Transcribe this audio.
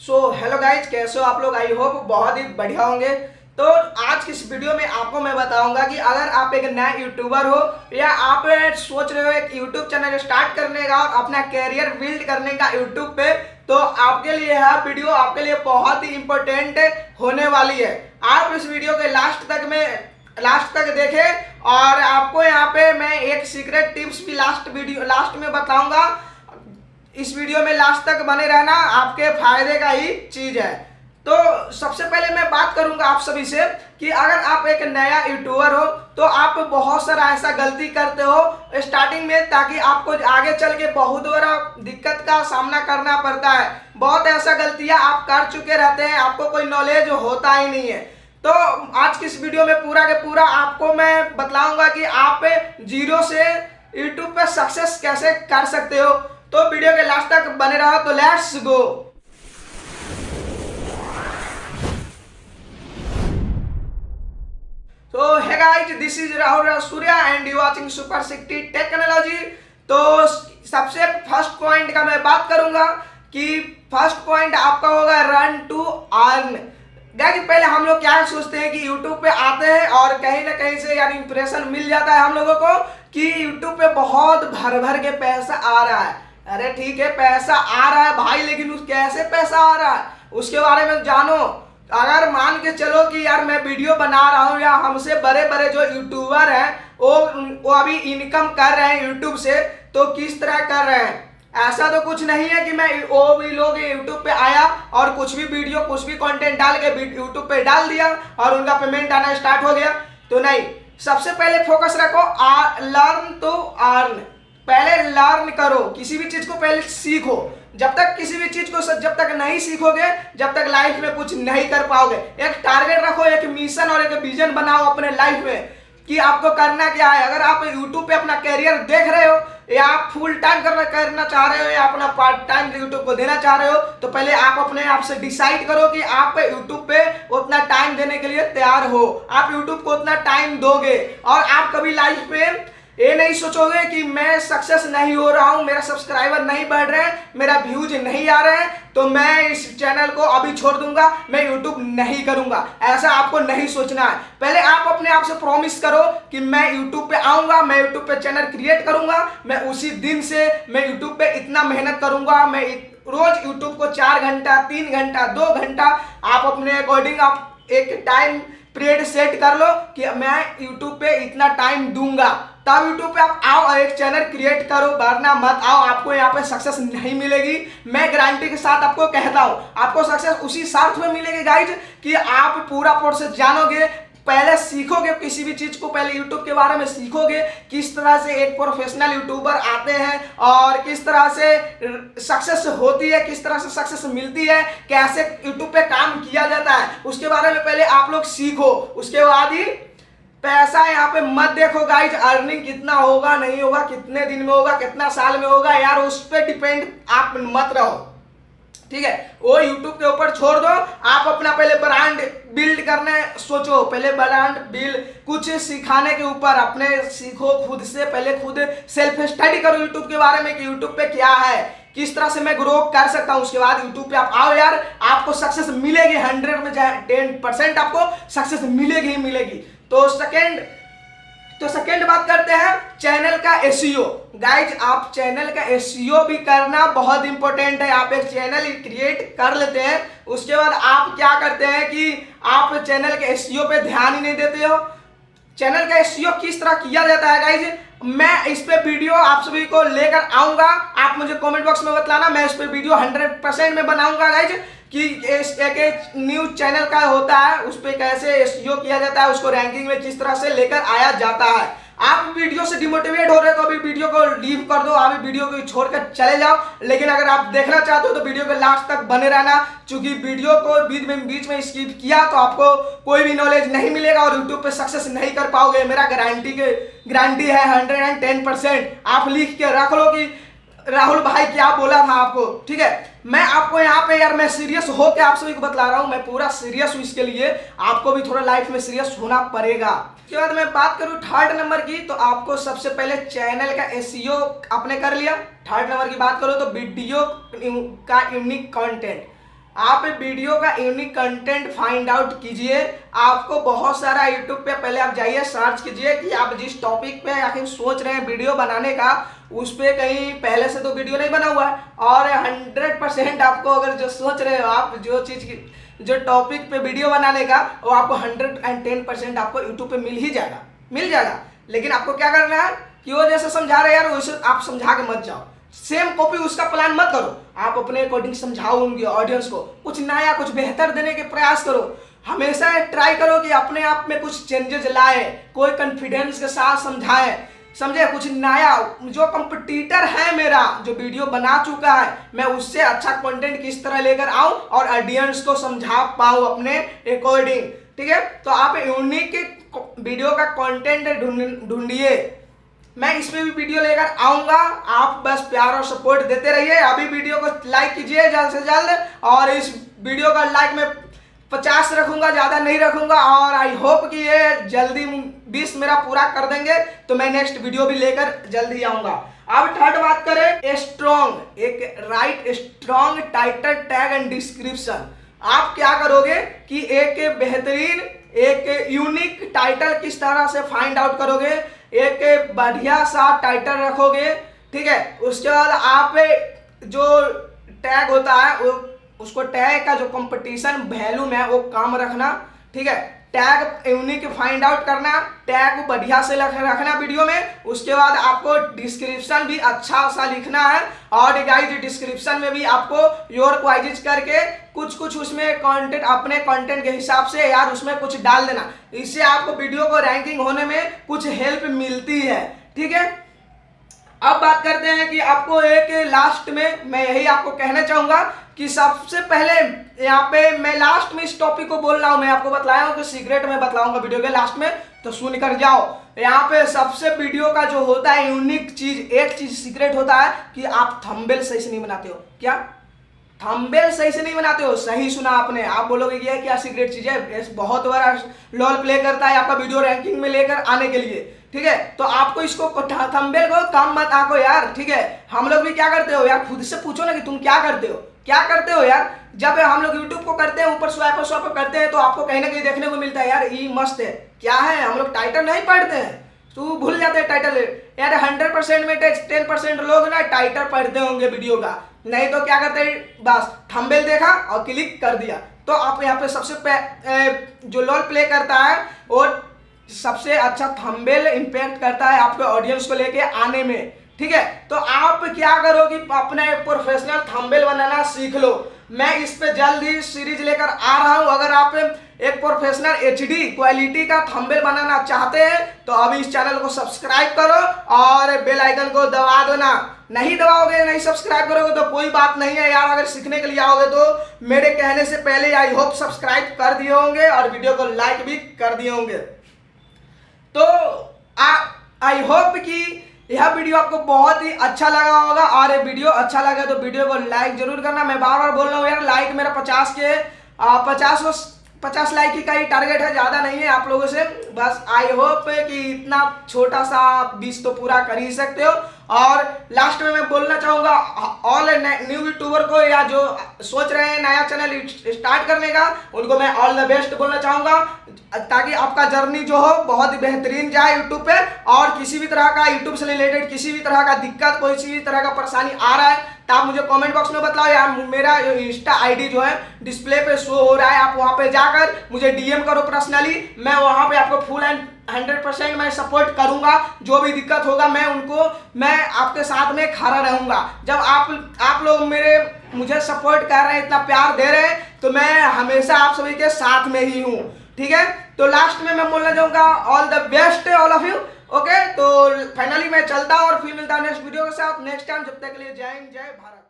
So hello guys, कैसे हो आप लोग। आई होप बहुत ही बढ़िया होंगे। तो आज की इस वीडियो में आपको मैं बताऊंगा कि अगर आप एक नया यूट्यूबर हो या आप सोच रहे हो एक यूट्यूब चैनल स्टार्ट करने का और अपना कैरियर बिल्ड करने का यूट्यूब पे, तो आपके लिए यह वीडियो आपके लिए बहुत ही इंपॉर्टेंट होने वाली है। आप इस वीडियो के लास्ट तक देखें और आपको यहाँ पे मैं एक सीक्रेट टिप्स भी लास्ट में बताऊंगा। इस वीडियो में लास्ट तक बने रहना, आपके फायदे का ही चीज है। तो सबसे पहले मैं बात करूंगा आप सभी से कि अगर आप एक नया यूट्यूबर हो तो आप बहुत सारा ऐसा गलती करते हो स्टार्टिंग में, ताकि आपको आगे चल के बहुत बड़ा दिक्कत का सामना करना पड़ता है। बहुत ऐसा गलतियां आप कर चुके रहते हैं, आपको कोई नॉलेज होता ही नहीं है। तो आज की इस वीडियो में पूरा के पूरा आपको मैं बतलाऊंगा कि आप जीरो से यूट्यूब पे सक्सेस कैसे कर सकते हो। तो वीडियो के लास्ट तक बने रहो। तो लेट्स गो। तो hey guys, this is Rahul Raj Surya and you watching super sixty technology. तो सबसे फर्स्ट पॉइंट का मैं बात करूंगा कि फर्स्ट पॉइंट आपका होगा रन टू अर्न। देखिए, पहले हम लोग क्या सोचते हैं कि YouTube पे आते हैं और कहीं ना कहीं से यानी इंप्रेशन मिल जाता है हम लोगों को कि YouTube पे बहुत भर भर के पैसा आ रहा है। अरे ठीक है, पैसा आ रहा है भाई, लेकिन कैसे पैसा आ रहा है उसके बारे में जानो। अगर मान के चलो कि यार मैं वीडियो बना रहा हूँ या हमसे बड़े बड़े जो यूट्यूबर हैं वो अभी इनकम कर रहे हैं यूट्यूब से, तो किस तरह कर रहे हैं। ऐसा तो कुछ नहीं है कि मैं वो भी लोग यूट्यूब पे आया और कुछ भी वीडियो कुछ भी कंटेंट डाल के यूट्यूब पे डाल दिया और उनका पेमेंट आना स्टार्ट हो गया। तो नहीं, सबसे पहले फोकस रखो लर्न टू अर्न। पहले लर्न करो, किसी भी चीज को पहले सीखो। जब तक किसी भी चीज को जब तक नहीं सीखोगे, जब तक लाइफ में कुछ नहीं कर पाओगे। एक टारगेट रखो, एक मिशन और एक विजन बनाओ अपने लाइफ में कि आपको करना क्या है। अगर आप यूट्यूब पे अपना कैरियर देख रहे हो या आप फुल टाइम करना चाह रहे हो या अपना पार्ट टाइम यूट्यूब को देना चाह रहे हो, तो पहले आप अपने आप से डिसाइड करो कि आप यूट्यूब पे उतना टाइम देने के लिए तैयार हो। आप यूट्यूब को उतना टाइम दोगे और आप कभी लाइफ में ये नहीं सोचोगे कि मैं सक्सेस नहीं हो रहा हूं, मेरा सब्सक्राइबर नहीं बढ़ रहे हैं, मेरा व्यूज नहीं आ रहे हैं, तो मैं इस चैनल को अभी छोड़ दूंगा, मैं यूट्यूब नहीं करूंगा। ऐसा आपको नहीं सोचना है। पहले आप अपने आप से प्रॉमिस करो कि मैं यूट्यूब पे आऊंगा, मैं यूट्यूब पे चैनल क्रिएट करूंगा, मैं उसी दिन से मैं यूट्यूब पे इतना मेहनत करूंगा। मैं रोज यूट्यूब को 4 घंटा 3 घंटा 2 घंटा आप अपने अकॉर्डिंग आप एक टाइम पीरियड सेट कर लो कि मैं यूट्यूब पे इतना टाइम दूंगा। तब यूट्यूब पे आप आओ और एक चैनल क्रिएट करो, वरना मत आओ। आपको यहाँ पे सक्सेस नहीं मिलेगी। मैं गारंटी के साथ आपको कहता हूँ, आपको सक्सेस उसी शर्त में मिलेगी गाइज कि आप पूरा प्रोसेस जानोगे, पहले सीखोगे किसी भी चीज को। पहले यूट्यूब के बारे में सीखोगे, किस तरह से एक प्रोफेशनल यूट्यूबर आते हैं और किस तरह से सक्सेस होती है, किस तरह से सक्सेस मिलती है, कैसे यूट्यूब पे काम किया जाता है, उसके बारे में पहले आप लोग सीखो। उसके बाद ही पैसा यहाँ पे मत देखो गाइज। अर्निंग कितना होगा नहीं होगा, कितने दिन में होगा, कितना साल में होगा, यार उस पर डिपेंड आप मत रहो, ठीक है। वो यूट्यूब के ऊपर छोड़ दो। आप अपना पहले ब्रांड बिल्ड करने सोचो, पहले ब्रांड बिल्ड कुछ सिखाने के ऊपर अपने सीखो खुद से। पहले खुद सेल्फ स्टडी करो यूट्यूब के बारे में कि यूट्यूब पे क्या है, किस तरह से मैं ग्रो कर सकता हूं। उसके बाद यूट्यूब पे आप आओ यार, आपको सक्सेस मिलेगी। 100 में 10% आपको सक्सेस मिलेगी ही मिलेगी। तो सेकंड बात करते हैं चैनल का एसईओ। गाइज, आप चैनल का एसईओ भी करना बहुत इंपॉर्टेंट है। आप एक चैनल क्रिएट कर लेते हैं, उसके बाद आप क्या करते हैं कि आप चैनल के एसईओ पे ध्यान ही नहीं देते हो। चैनल का एसईओ किस तरह किया जाता है गाइज, मैं इस पे वीडियो आप सभी को लेकर आऊंगा। आप मुझे कमेंट बॉक्स में बतलाना, मैं इस पे वीडियो 100% में बनाऊंगा गाइज कि एक न्यूज चैनल का होता है, उस पर कैसे एसईओ किया जाता है, उसको रैंकिंग में किस तरह से लेकर आया जाता है। आप वीडियो से डिमोटिवेट हो रहे हो तो अभी वीडियो को लीव कर दो, अभी वीडियो को छोड़कर चले जाओ। लेकिन अगर आप देखना चाहते हो तो वीडियो के लास्ट तक बने रहना, क्योंकि वीडियो को बीच में स्किप किया तो आपको कोई भी नॉलेज नहीं मिलेगा और यूट्यूब पे सक्सेस नहीं कर पाओगे। मेरा गारंटी है 110%। आप लिख के रख लो कि राहुल भाई क्या बोला था आपको, ठीक है। मैं आपको यहाँ पे यार मैं सीरियस हो के आप सभी को बतला रहा हूँ, मैं पूरा सीरियस हूँ इसके लिए। आपको भी थोड़ा लाइफ में सीरियस होना पड़ेगा। उसके बाद मैं बात करूँ थर्ड नंबर की, तो आपको सबसे पहले चैनल का एसईओ आपने कर लिया। थर्ड नंबर की बात करो तो वीडियो का यूनिक कंटेंट। आप वीडियो का यूनिक कंटेंट फाइंड आउट कीजिए। आपको बहुत सारा यूट्यूब पे पहले आप जाइए, सर्च कीजिए कि आप जिस टॉपिक पे आखिर सोच रहे हैं वीडियो बनाने का, उस पर कहीं पहले से तो वीडियो नहीं बना हुआ है। और 100% आपको अगर जो सोच रहे हो आप जो चीज़ की जो टॉपिक पे वीडियो बनाने का, वो आपको 110% आपको यूट्यूब पे मिल जाएगा। लेकिन आपको क्या करना है कि वो जैसे समझा रहे यार वैसे आप समझा के मत जाओ, सेम कॉपी उसका प्लान मत करो, आप अपने अकॉर्डिंग समझाओ उनके ऑडियंस को, कुछ नया कुछ बेहतर देने के प्रयास करो। हमेशा ट्राई करो कि अपने आप में कुछ चेंजेस लाए, कोई कॉन्फिडेंस के साथ समझाए, समझे, कुछ नया। जो कंपटीटर है मेरा जो वीडियो बना चुका है, मैं उससे अच्छा कंटेंट किस तरह लेकर आऊं और ऑडियंस को समझा पाऊं अपने अकॉर्डिंग। ठीक है, तो आप यूनिक वीडियो का कंटेंट ढूंढिए, मैं इसमें भी वीडियो लेकर आऊंगा। आप बस प्यार और सपोर्ट देते रहिए। अभी वीडियो को लाइक कीजिए जल्द से जल्द, और इस वीडियो का लाइक मैं 50 रखूंगा, ज़्यादा नहीं रखूंगा। और आई होप कि ये जल्दी 20 मेरा पूरा कर देंगे, तो मैं नेक्स्ट वीडियो भी लेकर जल्दी आऊंगा। अब थर्ड बात करें, स्ट्रॉन्ग, एक right strong title, tag and description. आप क्या करोगे कि एक बेहतरीन, एक यूनिक टाइटल किस तरह से फाइंड आउट करोगे, एक बढ़िया सा टाइटल रखोगे। ठीक है, उसके बाद आप जो टैग होता है उसको टैग का जो कंपटीशन वैल्यूम है वो कम रखना। ठीक है, टैग यूनिक फाइंड आउट करना, टैग बढ़िया से रखना वीडियो में। उसके बाद आपको डिस्क्रिप्शन भी अच्छा सा लिखना है, और गाइस डिस्क्रिप्शन में भी आपको योर क्वाइजिज करके कुछ उसमें कंटेंट, अपने कंटेंट के हिसाब से यार उसमें कुछ डाल देना। इससे आपको वीडियो को रैंकिंग होने में कुछ हेल्प मिलती है। ठीक है, अब बात करते हैं कि आपको एक लास्ट में मैं यही आपको कहना चाहूंगा कि सबसे पहले यहाँ पे मैं लास्ट में इस टॉपिक को बोल रहा हूँ, मैं आपको बतलाया हूँ कि सीक्रेट में बतलाऊंगा वीडियो के लास्ट में, तो सुन कर जाओ। यहाँ पे सबसे वीडियो का जो होता है यूनिक चीज, एक चीज सीक्रेट होता है कि आप थंबनेल सही से नहीं बनाते हो। क्या थंबनेल सही से नहीं बनाते हो? सही सुना आपने। आप बोलोगे ये क्या सीक्रेट चीज है, बहुत बड़ा रोल प्ले करता है आपका वीडियो रैंकिंग में लेकर आने के लिए। ठीक है, तो आपको इसको थंबनेल को कम मत आंको यार। ठीक है, हम लोग भी क्या करते हो यार, खुद से पूछो ना कि तुम क्या करते हो यार। जब हम लोग YouTube को करते हैं, ऊपर स्वाइप करते हैं, तो आपको कहीं ना कहीं देखने को मिलता है यार ये मस्त है, क्या है, हम लोग टाइटल नहीं पढ़ते हैं, तो भूल जाते हैं टाइटल यार। 100% में 10% लोग ना टाइटल पढ़ते होंगे वीडियो का, नहीं तो क्या करते हैं बस थंबनेल देखा और क्लिक कर दिया। तो आप यहाँ पे सबसे जो रोल प्ले करता है वो सबसे अच्छा थंबनेल इंपैक्ट करता है आपके ऑडियंस को लेके आने में। ठीक है, तो आप क्या करो कि अपना एक प्रोफेशनल थंबनेल बनाना सीख लो। मैं इस पे जल्द ही सीरीज लेकर आ रहा हूं। अगर आप एक प्रोफेशनल HD क्वालिटी का थंबनेल बनाना चाहते हैं तो अभी इस चैनल को सब्सक्राइब करो और बेल आइकन को दबा देना। नहीं दबाओगे, नहीं सब्सक्राइब करोगे तो कोई बात नहीं है यार। अगर सीखने के लिए आओगे तो मेरे कहने से पहले आई होप सब्सक्राइब कर दिए होंगे और वीडियो को लाइक भी कर दिए होंगे। तो आई होप कि यह वीडियो आपको बहुत ही अच्छा लगा होगा, और ये वीडियो अच्छा लगा तो वीडियो को लाइक जरूर करना। मैं बार बार बोल रहा हूँ यार, लाइक मेरा 50 लाइक का ही टारगेट है, ज़्यादा नहीं है आप लोगों से। बस आई होप कि इतना छोटा सा 20 तो पूरा कर ही सकते हो। और लास्ट में मैं बोलना चाहूँगा ऑल न्यू यूट्यूबर को, या जो सोच रहे हैं नया चैनल स्टार्ट करने का, उनको मैं ऑल द बेस्ट बोलना चाहूँगा, ताकि आपका जर्नी जो हो बहुत ही बेहतरीन जाए यूट्यूब पे। और किसी भी तरह का यूट्यूब से रिलेटेड किसी भी तरह का दिक्कत, कोई सी भी तरह का परेशानी आ रहा है तो आप मुझे कमेंट बॉक्स में बताओ, या मेरा इंस्टा ID जो है डिस्प्ले पे शो हो रहा है, आप वहाँ पे जाकर मुझे DM करो पर्सनली। मैं वहाँ पे आपको फुल एंड 100% मैं सपोर्ट करूंगा। जो भी दिक्कत होगा मैं आपके साथ में खड़ा रहूंगा। जब आप लोग मुझे सपोर्ट कर रहे हैं, इतना प्यार दे रहे हैं, तो मैं हमेशा आप सभी के साथ में ही हूँ। ठीक है, तो लास्ट में मैं बोलना चाहूंगा all the best all of you. Okay, तो फाइनली मैं चलता हूँ और फिर मिलता हूँ नेक्स्ट वीडियो के साथ नेक्स्ट टाइम। जब तक के लिए जय हिंद, जय भारत।